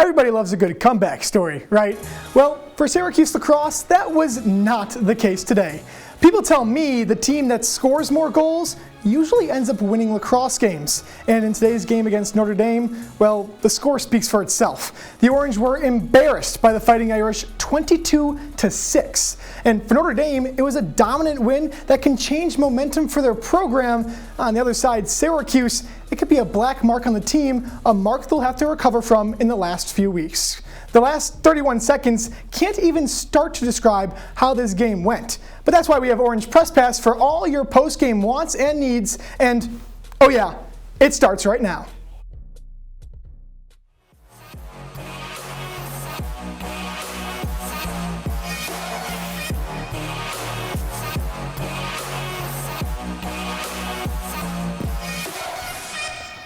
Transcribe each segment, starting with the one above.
Everybody loves a good comeback story, right? Well, for Syracuse lacrosse, that was not the case today. People tell me the team that scores more goals usually ends up winning lacrosse games. And in today's game against Notre Dame, well, the score speaks for itself. The Orange were embarrassed by the Fighting Irish 22-6. And for Notre Dame, it was a dominant win that can change momentum for their program. On the other side, Syracuse, it could be a black mark on the team, a mark they'll have to recover from in the last few weeks. The last 31 seconds can't even start to describe how this game went. But that's why we have Orange Press Pass for all your post-game wants and needs. And, oh yeah, it starts right now.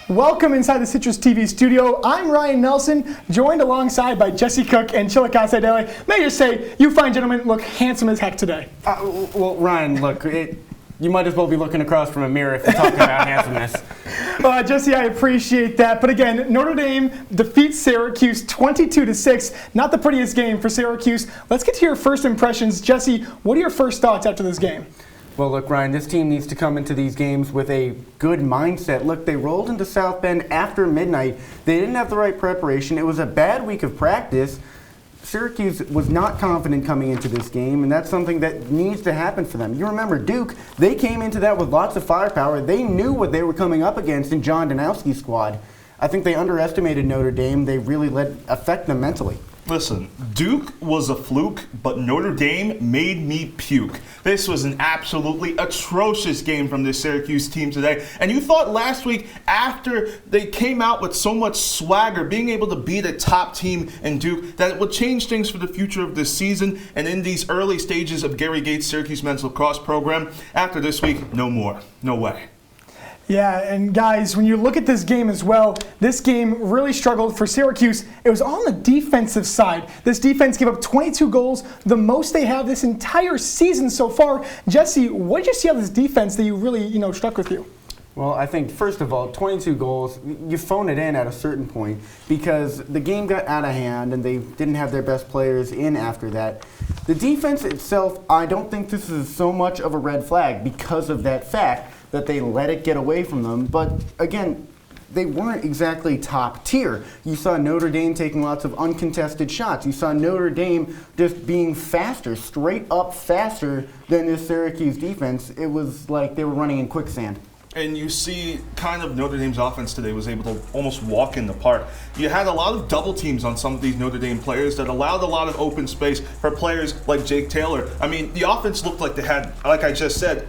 Welcome inside the CitrusTV studio. I'm Ryan Nelson, joined alongside by Jesse Cook and Chilekasi Adele. May I just say, you fine gentlemen look handsome as heck today. Well, Ryan, look, you might as well be looking across from a mirror if you're talking about handsomeness. Jesse, I appreciate that. But again, Notre Dame defeats Syracuse 22-6. Not the prettiest game for Syracuse. Let's get to your first impressions. Jesse, what are your first thoughts after this game? Well, look, Ryan, this team needs to come into these games with a good mindset. Look, they rolled into South Bend after midnight. They didn't have the right preparation. It was a bad week of practice. Syracuse was not confident coming into this game, and that's something that needs to happen for them. You remember Duke, they came into that with lots of firepower. They knew what they were coming up against in John Danowski's squad. I think they underestimated Notre Dame. They really let it affect them mentally. Listen, Duke was a fluke, but Notre Dame made me puke. This was an absolutely atrocious game from this Syracuse team today. And you thought last week, after they came out with so much swagger, being able to beat a top team in Duke, that it would change things for the future of this season and in these early stages of Gary GAIT'S Syracuse men's lacrosse program. After this week, no more. No way. Yeah, and guys, when you look at this game as well, this game really struggled for Syracuse. It was on the defensive side. This defense gave up 22 goals, the most they have this entire season so far. Jesse, what did you see on this defense that you really, struck with you? Well, I think, first of all, 22 goals, you phone it in at a certain point because the game got out of hand and they didn't have their best players in after that. The defense itself, I don't think this is so much of a red flag because of that fact that they let it get away from them. But again, they weren't exactly top tier. You saw Notre Dame taking lots of uncontested shots. You saw Notre Dame just being faster, straight up faster than this Syracuse defense. It was like they were running in quicksand. And you see kind of Notre Dame's offense today was able to almost walk in the park. You had a lot of double teams on some of these Notre Dame players that allowed a lot of open space for players like Jake Taylor. I mean, the offense looked like they had, like I just said,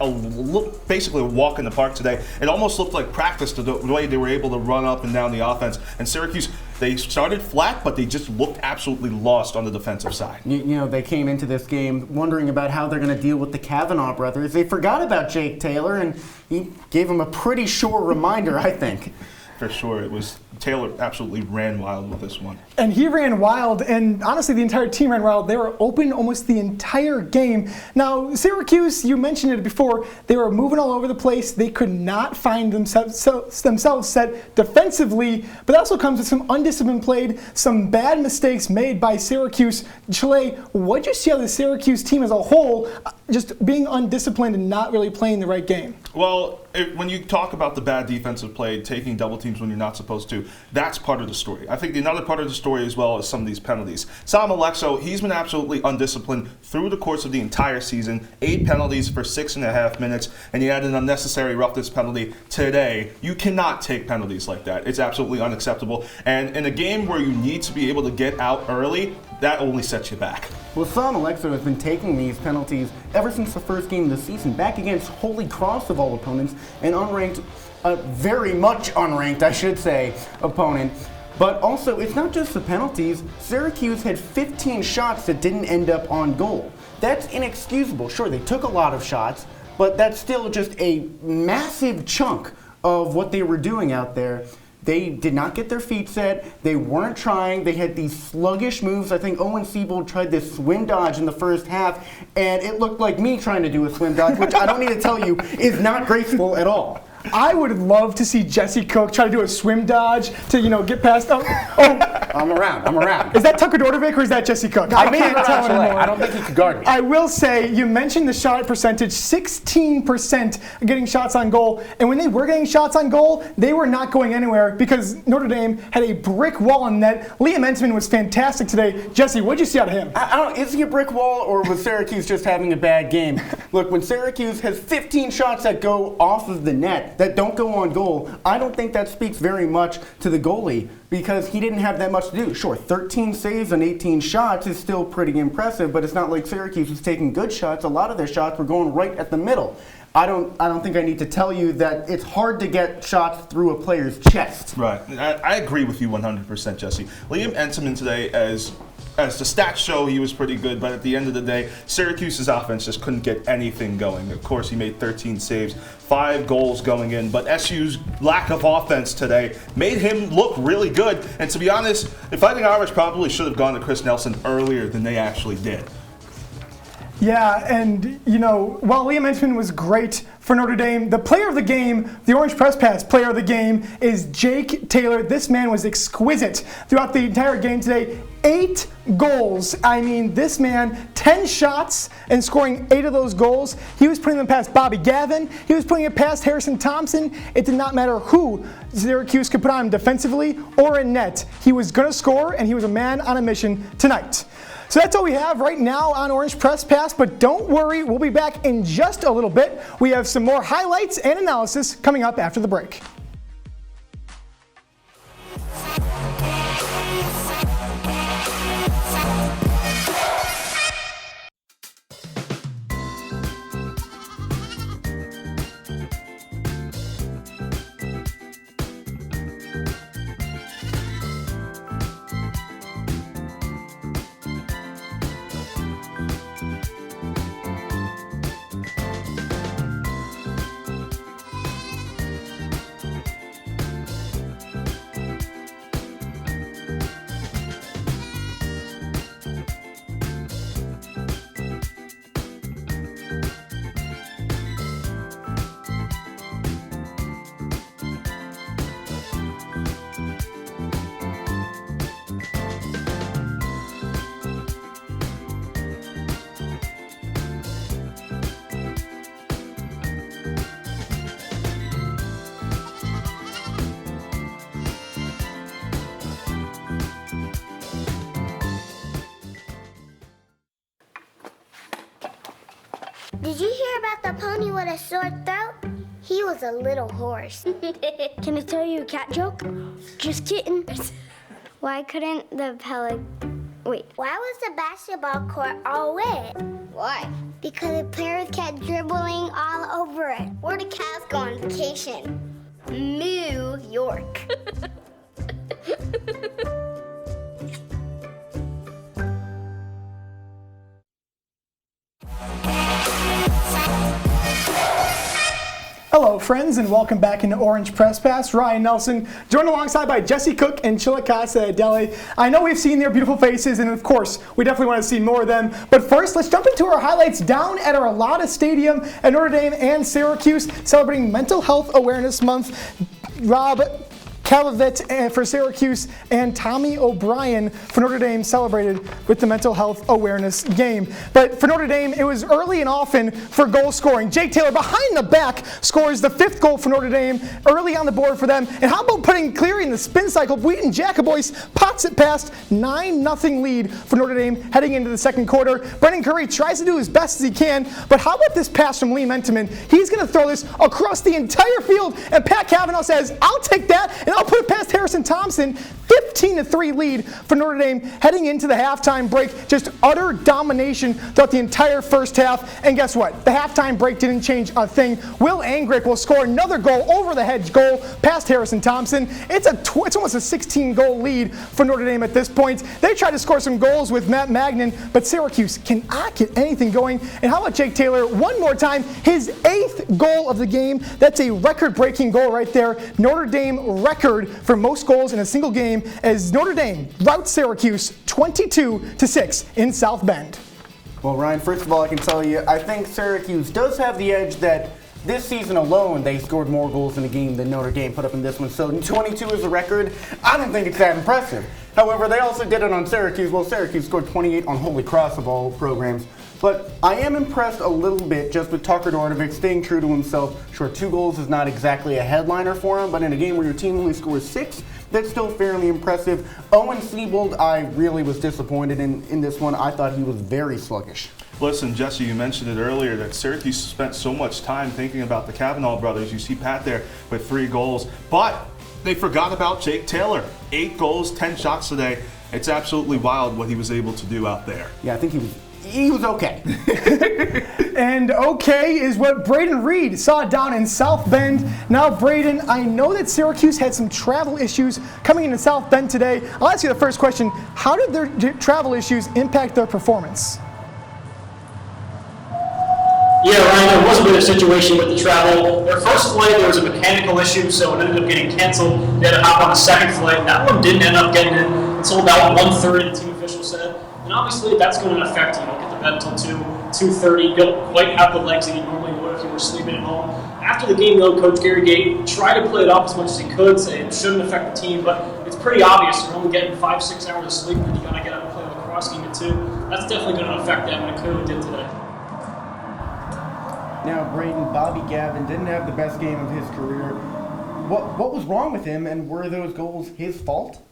basically a walk in the park today. It almost looked like practice the way they were able to run up and down the offense. And Syracuse, they started flat, but they just looked absolutely lost on the defensive side. They came into this game wondering about how they're going to deal with the Kavanaugh brothers. They forgot about Jake Taylor, and he gave them a pretty sure reminder, I think. For sure, it was Taylor absolutely ran wild with this one. And he ran wild, and honestly, the entire team ran wild. They were open almost the entire game. Now, Syracuse, you mentioned it before, they were moving all over the place. They could not find themselves set defensively, but that also comes with some undisciplined play, some bad mistakes made by Syracuse. Chile, what did you see out of the Syracuse team as a whole, just being undisciplined and not really playing the right game? Well, when you talk about the bad defensive play, taking double teams when you're not supposed to, that's part of the story. I think another part of the story as well is some of these penalties. Sam Alexo, he's been absolutely undisciplined through the course of the entire season. 8 penalties for 6.5 minutes, and he had an unnecessary roughness penalty today. You cannot take penalties like that. It's absolutely unacceptable. And in a game where you need to be able to get out early, that only sets you back. Well, Sam Alexo has been taking these penalties ever since the first game of the season, back against Holy Cross of all opponents, an unranked, very much unranked, I should say, opponent. But also, it's not just the penalties. Syracuse had 15 shots that didn't end up on goal. That's inexcusable. Sure, they took a lot of shots, but that's still just a massive chunk of what they were doing out there. They did not get their feet set. They weren't trying. They had these sluggish moves. I think Owen Siebold tried this swim dodge in the first half, and it looked like me trying to do a swim dodge, which I don't need to tell you is not graceful at all. I would love to see Jesse Cook try to do a swim dodge to, get past. Oh, I'm around. Is that Tucker Dordevic or is that Jesse Cook? I can't tell anymore. I don't think he could guard me. I will say, you mentioned the shot percentage, 16% getting shots on goal. And when they were getting shots on goal, they were not going anywhere because Notre Dame had a brick wall on net. Liam Entman was fantastic today. Jesse, what did you see out of him? I don't know, is he a brick wall or was Syracuse just having a bad game? Look, when Syracuse has 15 shots that go off of the net, that don't go on goal, I don't think that speaks very much to the goalie because he didn't have that much to do. Sure, 13 saves on 18 shots is still pretty impressive, but it's not like Syracuse was taking good shots. A lot of their shots were going right at the middle. I don't think I need to tell you that it's hard to get shots through a player's chest. Right. I agree with you 100%, Jesse. Liam Entman today, as the stats show, he was pretty good, but at the end of the day, Syracuse's offense just couldn't get anything going. Of course, he made 13 saves, 5 goals going in, but SU's lack of offense today made him look really good. And to be honest, the Fighting Irish probably should have gone to Chris Nelson earlier than they actually did. Yeah, and while Liam Entman was great for Notre Dame, the player of the game, the Orange Press Pass player of the game, is Jake Taylor. This man was exquisite throughout the entire game today. 8 goals. I mean, this man, 10 shots and scoring 8 of those goals. He was putting them past Bobby Gavin. He was putting it past Harrison Thompson. It did not matter who Syracuse could put on him defensively or in net. He was going to score, and he was a man on a mission tonight. So that's all we have right now on Orange Press Pass, but don't worry, we'll be back in just a little bit. We have some more highlights and analysis coming up after the break. Did you hear about the pony with a sore throat? He was a little horse. Can I tell you a cat joke? Just kidding. Why couldn't the Why was the basketball court all wet? Why? Because the players kept dribbling all over it. Where did Cavs go on vacation? New York. Hello, friends, and welcome back into Orange Press Pass. Ryan Nelson, joined alongside by Jesse Cook and Chilekasi Adele. I know we've seen their beautiful faces, and of course, we definitely want to see more of them. But first, let's jump into our highlights down at our Alada Stadium at Notre Dame and Syracuse, celebrating Mental Health Awareness Month. Rob Calavit for Syracuse and Tommy O'Brien for Notre Dame celebrated with the mental health awareness game. But for Notre Dame, it was early and often for goal scoring. Jake Taylor behind the back scores the 5th goal for Notre Dame early on the board for them. And how about putting Cleary in the spin cycle? Wheaton Jacobois pots it past 9-0 lead for Notre Dame heading into the second quarter. Brendan Curry tries to do his best as he can, but how about this pass from Liam Entman? He's going to throw this across the entire field, and Pat Cavanaugh says, "I'll take that, and I'll put it past Harrison Thompson." 15-3 lead for Notre Dame heading into the halftime break. Just utter domination throughout the entire first half. And guess what? The halftime break didn't change a thing. Will Angrick will score another goal, over the hedge goal past Harrison Thompson. It's almost a 16-goal lead for Notre Dame at this point. They tried to score some goals with Matt Magnan, but Syracuse cannot get anything going. And how about Jake Taylor one more time? His 8th goal of the game. That's a record-breaking goal right there. Notre Dame record for most goals in a single game as Notre Dame routs Syracuse 22-6 in South Bend. Well, Ryan, first of all, I can tell you, I think Syracuse does have the edge that This season alone, they scored more goals in a game than Notre Dame put up in this one. So 22 is a record. I don't think it's that impressive. However, they also did it on Syracuse. Well, Syracuse scored 28 on Holy Cross of all programs. But I am impressed a little bit just with Tucker Dordevic staying true to himself. Sure, 2 goals is not exactly a headliner for him, but in a game where your team only scores 6, that's still fairly impressive. Owen Siebold, I really was disappointed in this one. I thought he was very sluggish. Listen, Jesse, you mentioned it earlier that Syracuse spent so much time thinking about the Kavanaugh brothers. You see Pat there with 3 goals, but they forgot about Jake Taylor. 8 goals, 10 shots today. It's absolutely wild what he was able to do out there. Yeah, I think he was okay. And okay is what Braden Reed saw down in South Bend. Now, Braden, I know that Syracuse had some travel issues coming into South Bend today. I'll ask you the first question. How did their travel issues impact their performance? Yeah, Ryan, there was a bit of a situation with the travel. Their first flight, there was a mechanical issue, so it ended up getting canceled. They had to hop on the second flight. That one didn't end up getting in until about 1:30, the team official said. And obviously, that's going to affect you. You don't get to bed until 2:30. You don't quite have the legs that you normally would if you were sleeping at home. After the game, though, Coach Gary Gait tried to play it off as much as he could, say it shouldn't affect the team, but it's pretty obvious. You're only getting 5-6 hours of sleep, and you got to get up and play a lacrosse game at 2. That's definitely going to affect them, and it clearly did today. Now, Braden, Bobby Gavin didn't have the best game of his career. What was wrong with him, and were those goals his fault?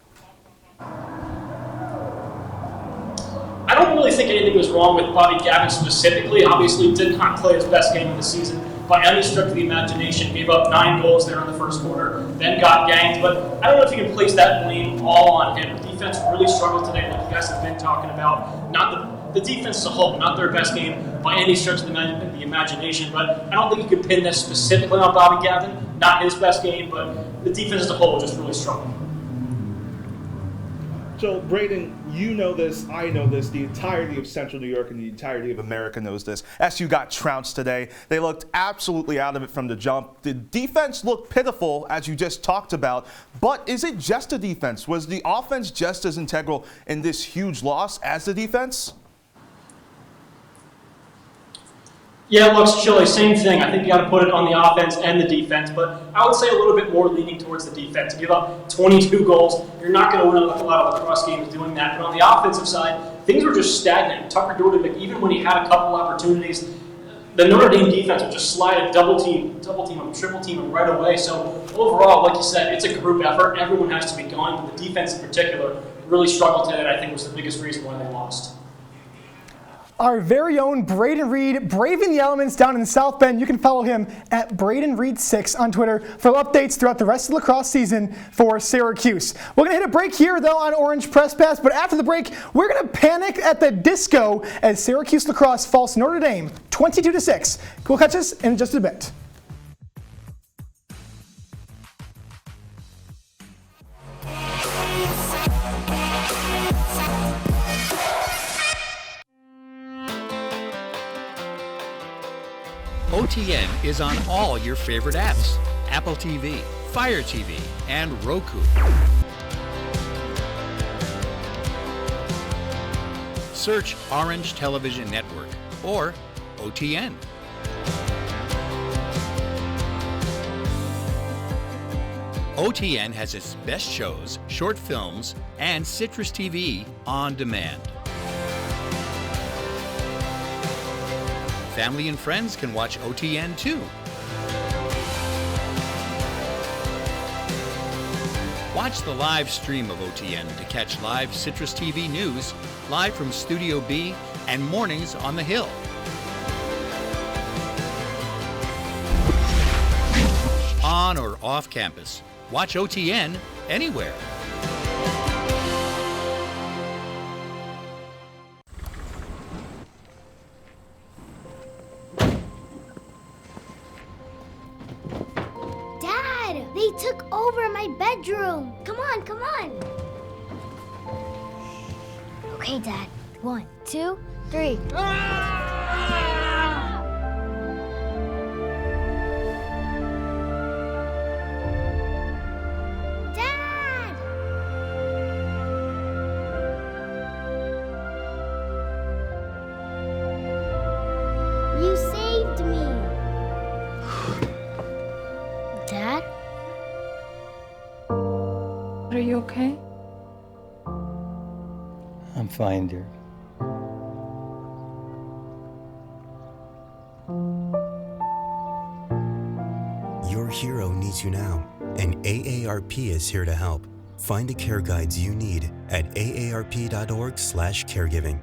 I don't really think anything was wrong with Bobby Gavin specifically. Obviously, did not play his best game of the season by any stretch of the imagination. Gave up 9 goals there in the first quarter, then got ganked. But I don't know if you can place that blame all on him. The defense really struggled today, like you guys have been talking about. Not the defense as a whole, not their best game by any stretch of the imagination. But I don't think you could pin this specifically on Bobby Gavin. Not his best game, but the defense as a whole just really struggled. So, Braden, you know this, I know this, the entirety of Central New York and the entirety of America knows this. SU got trounced today. They looked absolutely out of it from the jump. The defense looked pitiful, as you just talked about, but is it just the defense? Was the offense just as integral in this huge loss as the defense? Yeah, look, Chile, same thing. I think you got to put it on the offense and the defense, but I would say a little bit more leaning towards the defense. Give up 22 goals, you're not going to win a lot of lacrosse games doing that. But on the offensive side, things were just stagnant. Tucker Dordevic, even when he had a couple opportunities, the Notre Dame defense would just slide a double team him, triple team him right away. So overall, like you said, it's a group effort. Everyone has to be going, but the defense in particular really struggled today, and I think was the biggest reason why they lost. Our very own Braden Reed, braving the elements down in South Bend. You can follow him at BradenReed6 on Twitter for updates throughout the rest of the lacrosse season for Syracuse. We're going to hit a break here, though, on Orange Press Pass, but after the break, we're going to panic at the disco as Syracuse lacrosse falls Notre Dame 22-6. We'll catch us in just a bit. OTN is on all your favorite apps: Apple TV, Fire TV, and Roku. Search Orange Television Network or OTN. OTN has its best shows, short films, and CitrusTV on demand. Family and friends can watch OTN too. Watch the live stream of OTN to catch live CitrusTV news, live from Studio B, and mornings on the Hill. On or off campus, watch OTN anywhere. They took over my bedroom. Come on, come on. Okay, Dad. 1, 2, 3. Dad! You saved me. okay? I'm fine, dear. Your hero needs you now, and AARP is here to help. Find the care guides you need at aarp.org/caregiving.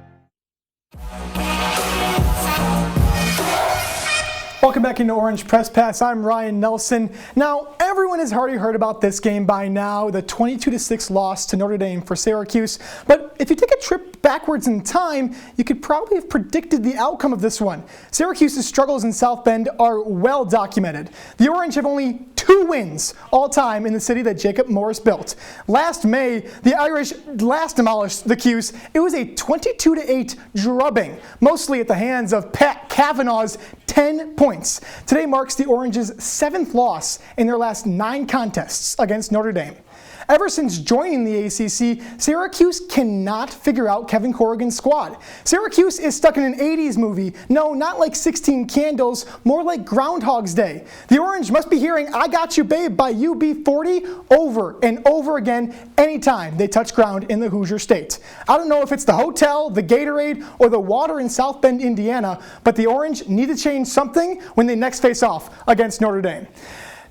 Welcome back into Orange Press Pass. I'm Ryan Nelson. Now, everyone has already heard about this game by now, the 22-6 loss to Notre Dame for Syracuse. But if you take a trip backwards in time, you could probably have predicted the outcome of this one. Syracuse's struggles in South Bend are well documented. The Orange have only 2 wins all time in the city that Jacob Morris built. Last May, the Irish last demolished the Cuse. It was a 22-8 drubbing, mostly at the hands of Pat Kavanaugh's 10 points. Today marks the Orange's 7th loss in their last 9 contests against Notre Dame. Ever since joining the ACC, Syracuse cannot figure out Kevin Corrigan's squad. Syracuse is stuck in an 80s movie. No, not like 16 Candles, more like Groundhog's Day. The Orange must be hearing I Got You Babe by UB40 over and over again anytime they touch ground in the Hoosier State. I don't know if it's the hotel, the Gatorade, or the water in South Bend, Indiana, but the Orange need to change something when they next face off against Notre Dame.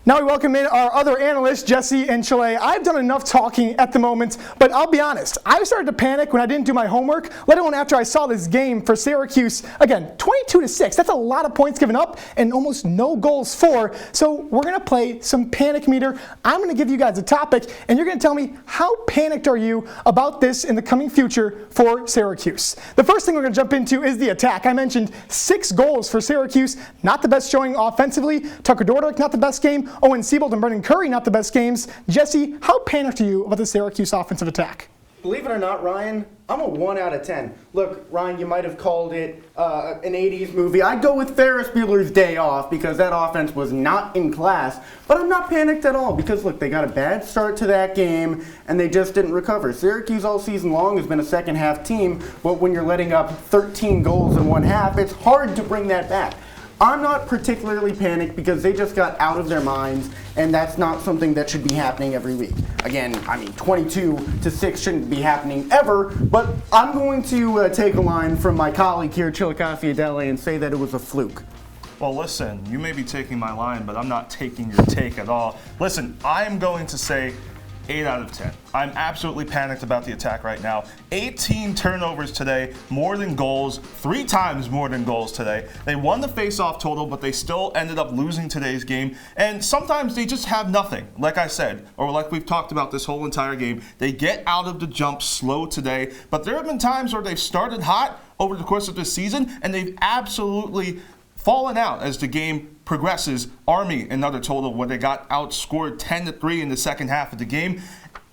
Now we welcome in our other analysts, Jesse and Chile. I've done enough talking at the moment, but I'll be honest, I started to panic when I didn't do my homework, let alone after I saw this game for Syracuse. Again, 22-6, that's a lot of points given up and almost no goals for. So we're gonna play some panic meter. I'm gonna give you guys a topic and you're gonna tell me how panicked are you about this in the coming future for Syracuse. The first thing we're gonna jump into is the attack. I mentioned 6 goals for Syracuse, not the best showing offensively. Tucker Dordick, not the best game. Owen Siebold and Brendan Curry, not the best games. Jesse, how panicked are you about the Syracuse offensive attack? Believe it or not, Ryan, I'm a 1 out of 10. Look, Ryan, you might have called it an 80s movie. I'd go with Ferris Bueller's Day Off because that offense was not in class. But I'm not panicked at all because, look, they got a bad start to that game and they just didn't recover. Syracuse all season long has been a second-half team, but when you're letting up 13 goals in one half, it's hard to bring that back. I'm not particularly panicked because they just got out of their minds, and that's not something that should be happening every week. Again, I mean, 22-6 shouldn't be happening ever, but I'm going to take a line from my colleague here, Chilekasi Adele, and say that it was a fluke. Well, listen, you may be taking my line, but I'm not taking your take at all. Listen, I am going to say 8 out of 10. I'm absolutely panicked about the attack right now. 18 turnovers today, more than goals, 3 times more than goals today. They won the face-off total, but they still ended up losing today's game. And sometimes they just have nothing, like I said, or like we've talked about this whole entire game. They get out of the jump slow today, but there have been times where they've started hot over the course of this season, and they've absolutely fallen out as the game progresses. Army, another total where they got outscored 10-3 in the second half of the game.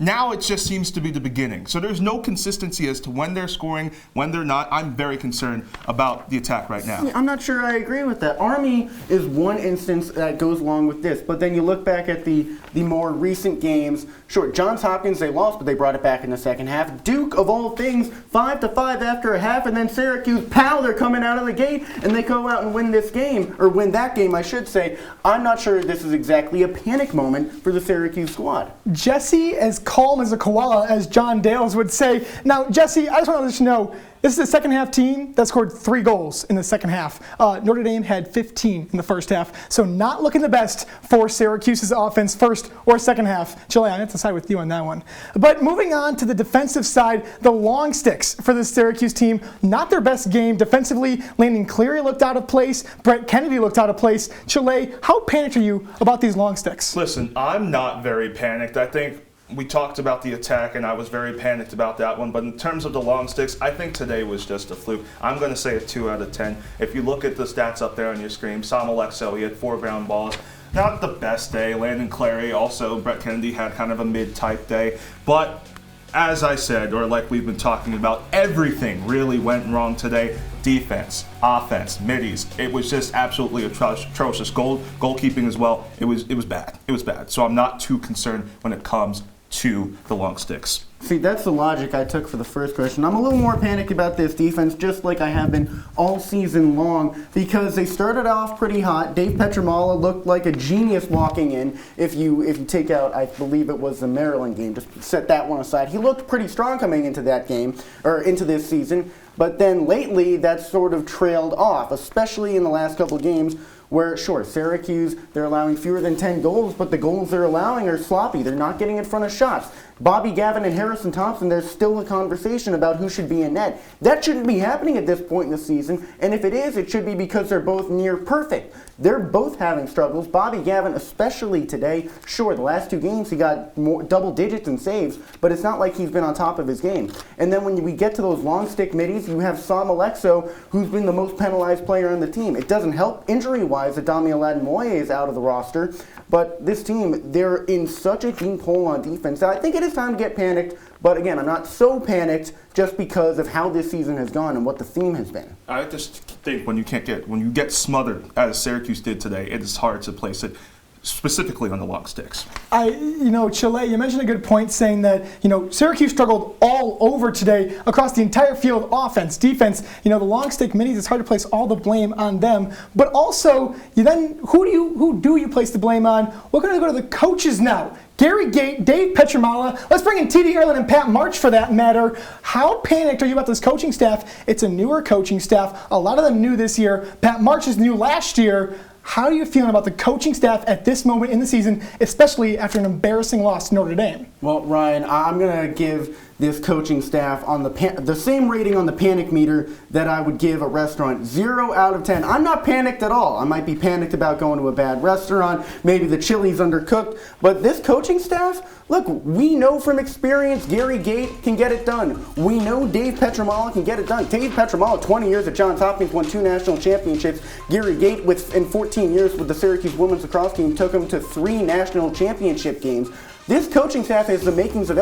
Now it just seems to be the beginning. So there's no consistency as to when they're scoring, when they're not. I'm very concerned about the attack right now. I'm not sure I agree with that. Army is one instance that goes along with this, but then you look back at the more recent games. Sure, Johns Hopkins, they lost, but they brought it back in the second half. Duke, of all things, 5-5 after a half, and then Syracuse, pow, they're coming out of the gate, and they go out and win this game, or win that game, I should say. I'm not sure this is exactly a panic moment for the Syracuse squad. Jesse, as calm as a koala, as John Dales would say. Now, Jesse, I just want to let you know, this is a second half team that scored 3 goals in the second half. Notre Dame had 15 in the first half, so not looking the best for Syracuse's offense first or second half. Chile, I have to side with you on that one. But moving on to the defensive side, the long sticks for the Syracuse team, not their best game defensively. Landon Cleary looked out of place. Brett Kennedy looked out of place. Chile, how panicked are you about these long sticks? Listen, I'm not very panicked. I think we talked about the attack, and I was very panicked about that one. But in terms of the long sticks, I think today was just a fluke. I'm going to say a 2 out of 10. If you look at the stats up there on your screen, Sam Alexo, he had 4 ground balls. Not the best day. Landon Clary, also Brett Kennedy had kind of a mid-type day. But as I said, or like we've been talking about, everything really went wrong today. Defense, offense, middies. It was just absolutely atrocious. Goalkeeping as well. It was bad. It was bad. So I'm not too concerned when it comes to the long sticks See, that's the logic I took for the first question. I'm a little more panicked about this defense, just like I have been all season long, because they started off pretty hot. Dave Petramala looked like a genius walking in. If you take out, I believe it was the Maryland game, just set that one aside. He looked pretty strong coming into that game, or into this season. But then lately, that sort of trailed off, especially in the last couple of games, where, sure, Syracuse, they're allowing fewer than 10 goals, but the goals they're allowing are sloppy. They're not getting in front of shots. Bobby Gavin and Harrison Thompson, there's still a conversation about who should be in net. That shouldn't be happening at this point in the season, and if it is, it should be because they're both near perfect. They're both having struggles. Bobby Gavin, especially today, sure, the last 2 games he got double digits in saves, but it's not like he's been on top of his game. And then when we get to those long stick middies, you have Sam Alexo, who's been the most penalized player on the team. It doesn't help injury-wise that Dami Aladdin-Moye is out of the roster, but this team, they're in such a deep hole on defense. I think it is time to get panicked, but again, I'm not so panicked just because of how this season has gone and what the theme has been. I just think when you get smothered, as Syracuse did today, it is hard to place it specifically on the long sticks. Chile, you mentioned a good point saying that, Syracuse struggled all over today across the entire field, offense, defense. The long stick minis, it's hard to place all the blame on them. But also, who do you place the blame on? We're going to go to the coaches now. Gary Gait, Dave Petramala. Let's bring in T.D. Erlin and Pat March for that matter. How panicked are you about this coaching staff? It's a newer coaching staff. A lot of them new this year. Pat March is new last year. How are you feeling about the coaching staff at this moment in the season, especially after an embarrassing loss to Notre Dame? Well, Ryan, I'm going to give this coaching staff on the same rating on the panic meter that I would give a restaurant. 0 out of 10. I'm not panicked at all. I might be panicked about going to a bad restaurant. Maybe the chili's undercooked. But this coaching staff, look, we know from experience Gary Gait can get it done. We know Dave Petramala can get it done. Dave Petramala, 20 years at Johns Hopkins, won 2 national championships. Gary Gait, in 14 years with the Syracuse women's lacrosse team, took him to 3 national championship games. This coaching staff has the makings of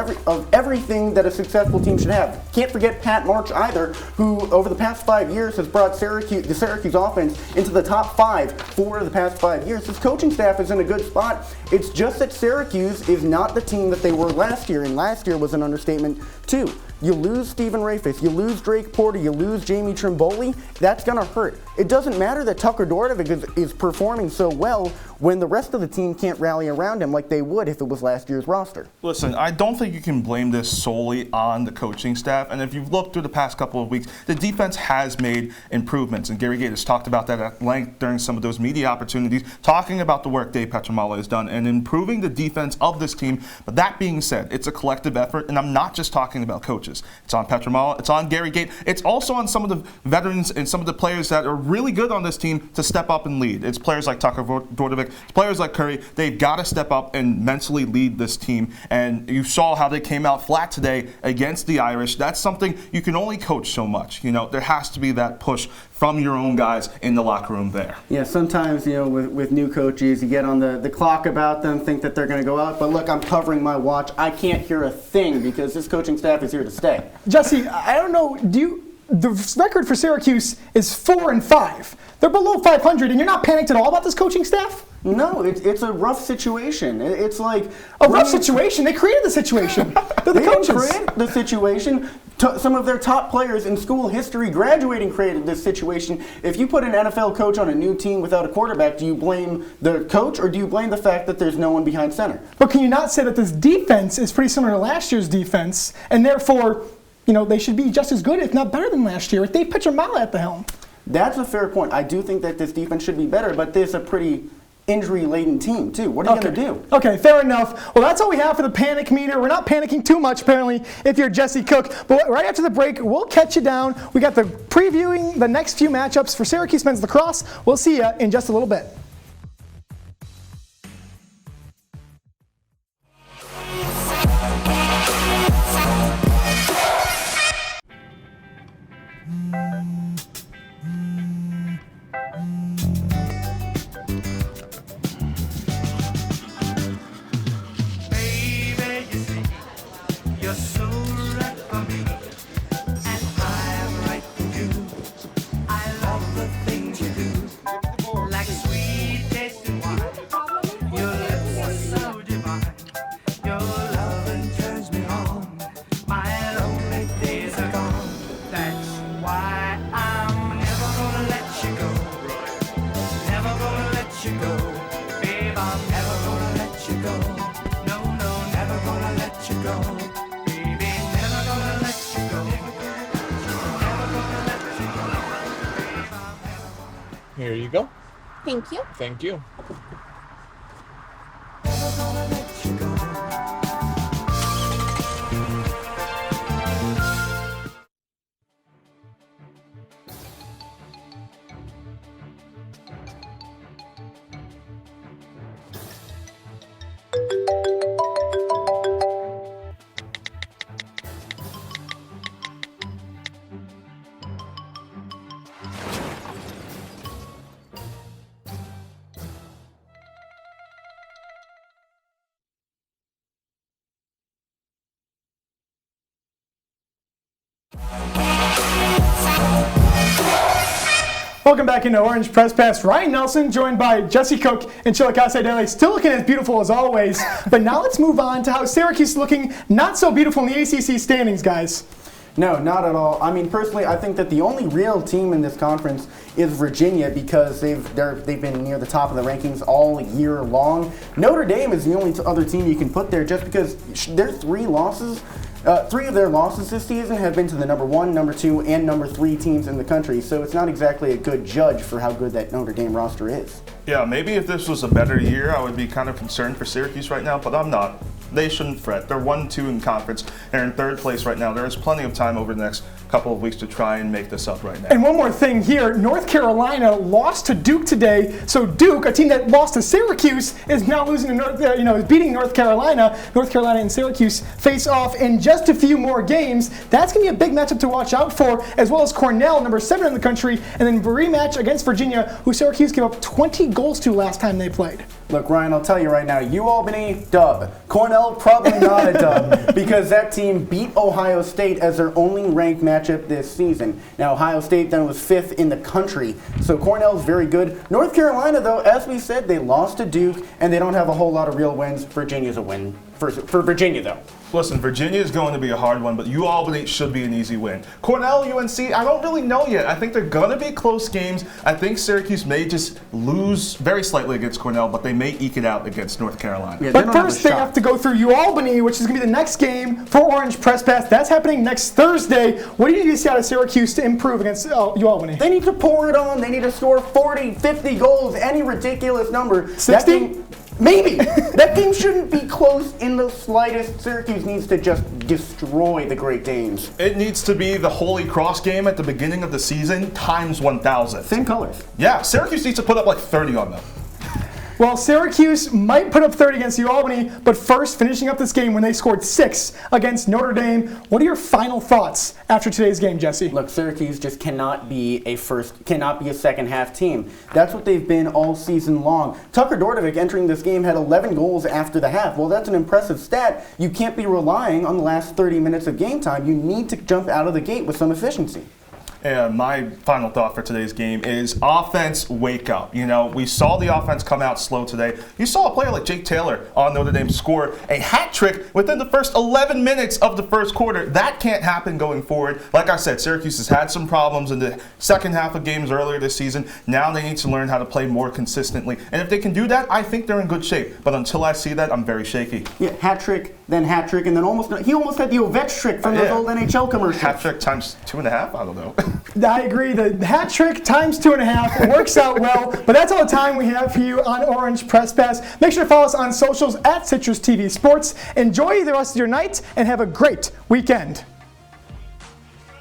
everything that a successful team should have. Can't forget Pat March either, who over the past 5 years has brought the Syracuse offense into the top 5 for the past 5 years. This coaching staff is in a good spot. It's just that Syracuse is not the team that they were last year, and last year was an understatement too. You lose Stephen Rafis, you lose Drake Porter, you lose Jamie Trimboli, that's going to hurt. It doesn't matter that Tucker Dordovic is performing so well when the rest of the team can't rally around him like they would if it was last year's roster. Listen, I don't think you can blame this solely on the coaching staff. And if you've looked through the past couple of weeks, the defense has made improvements. And Gary Gait has talked about that at length during some of those media opportunities, talking about the work Dave Petramala has done and improving the defense of this team. But that being said, it's a collective effort. And I'm not just talking about coaches. It's on Petramala, it's on Gary Gait, it's also on some of the veterans and some of the players that are really good on this team to step up and lead. It's players like Tucker Dordovic, it's players like Curry. They've got to step up and mentally lead this team. And you saw how they came out flat today against the Irish. That's something you can only coach so much. There has to be that push from your own guys in the locker room there. Yeah, sometimes, with new coaches, you get on the clock about them, think that they're going to go out. But look, I'm covering my watch. I can't hear a thing because this coaching staff is here to stay. Jesse, I don't know, the record for Syracuse is 4-5. They're below 500, and you're not panicked at all about this coaching staff? No, it's a rough situation. It's like a rough situation. They created the situation. They're the coaches. They created the situation. Some of their top players in school history graduating created this situation. If you put an NFL coach on a new team without a quarterback, do you blame the coach or do you blame the fact that there's no one behind center? But can you not say that this defense is pretty similar to last year's defense, and therefore, they should be just as good, if not better than last year, with Dave Petramala at the helm? That's a fair point. I do think that this defense should be better, but there's a pretty injury-laden team, too. What are you going to do? Okay, fair enough. Well, that's all we have for the panic meter. We're not panicking too much, apparently, if you're Jesse Cook. But right after the break, we'll catch you down. We got the previewing the next few matchups for Syracuse men's lacrosse. We'll see you in just a little bit. Like sweet go. Thank you. Thank you. Welcome back into Orange Press Pass. Ryan Nelson joined by Jesse Cook and Chilekasi Adele, still looking as beautiful as always. But now let's move on to how Syracuse is looking not so beautiful in the ACC standings, guys. No, not at all. I mean, personally, I think that the only real team in this conference is Virginia because they've been near the top of the rankings all year long. Notre Dame is the only other team you can put there just because their three of their losses this season have been to the number 1, number 2, and number 3 teams in the country, so it's not exactly a good judge for how good that Notre Dame roster is. Yeah, maybe if this was a better year, I would be kind of concerned for Syracuse right now, but I'm not. They shouldn't fret. They're 1-2 in conference. They're in 3rd place right now. There is plenty of time over the next couple of weeks to try and make this up right now. And one more thing here, North Carolina lost to Duke today, so Duke, a team that lost to Syracuse, is now losing to beating North Carolina. North Carolina and Syracuse face off in just a few more games. That's going to be a big matchup to watch out for, as well as Cornell, number 7 in the country, and then rematch against Virginia, who Syracuse gave up 20 goals to last time they played. Look, Ryan, I'll tell you right now, UAlbany, dub. Cornell, probably not a dub, because that team beat Ohio State as their only ranked matchup this season. Now, Ohio State then was 5th in the country, so Cornell's very good. North Carolina, though, as we said, they lost to Duke, and they don't have a whole lot of real wins. Virginia's a win for Virginia, though. Listen, Virginia is going to be a hard one, but UAlbany should be an easy win. Cornell, UNC, I don't really know yet. I think they're going to be close games. I think Syracuse may just lose very slightly against Cornell, but they may eke it out against North Carolina. Yeah, but first, they have to go through UAlbany, which is going to be the next game for Orange Press Pass. That's happening next Thursday. What do you need to see out of Syracuse to improve against UAlbany? They need to pour it on. They need to score 40, 50 goals, any ridiculous number. 60? Maybe. That game shouldn't be close in the slightest. Syracuse needs to just destroy the Great Danes. It needs to be the Holy Cross game at the beginning of the season times 1,000. Same colors. Yeah, Syracuse needs to put up like 30 on them. Well, Syracuse might put up 30 against UAlbany, but first, finishing up this game when they scored 6 against Notre Dame. What are your final thoughts after today's game, Jesse? Look, Syracuse just cannot be a second half team. That's what they've been all season long. Tucker Dordevic entering this game had 11 goals after the half. Well, that's an impressive stat. You can't be relying on the last 30 minutes of game time. You need to jump out of the gate with some efficiency. And my final thought for today's game is offense, wake up. You know, we saw the offense come out slow today. You saw a player like Jake Taylor on Notre Dame score a hat trick within the first 11 minutes of the first quarter. That can't happen going forward. Like I said, Syracuse has had some problems in the second half of games earlier this season. Now they need to learn how to play more consistently. And if they can do that, I think they're in good shape. But until I see that, I'm very shaky. Yeah, hat trick, and then he almost had the Ovech trick from those old NHL commercials. Hat trick times 2.5? I don't know. I agree. The hat trick times 2.5 works out well. But that's all the time we have for you on Orange Press Pass. Make sure to follow us on socials at CitrusTV Sports. Enjoy the rest of your night and have a great weekend.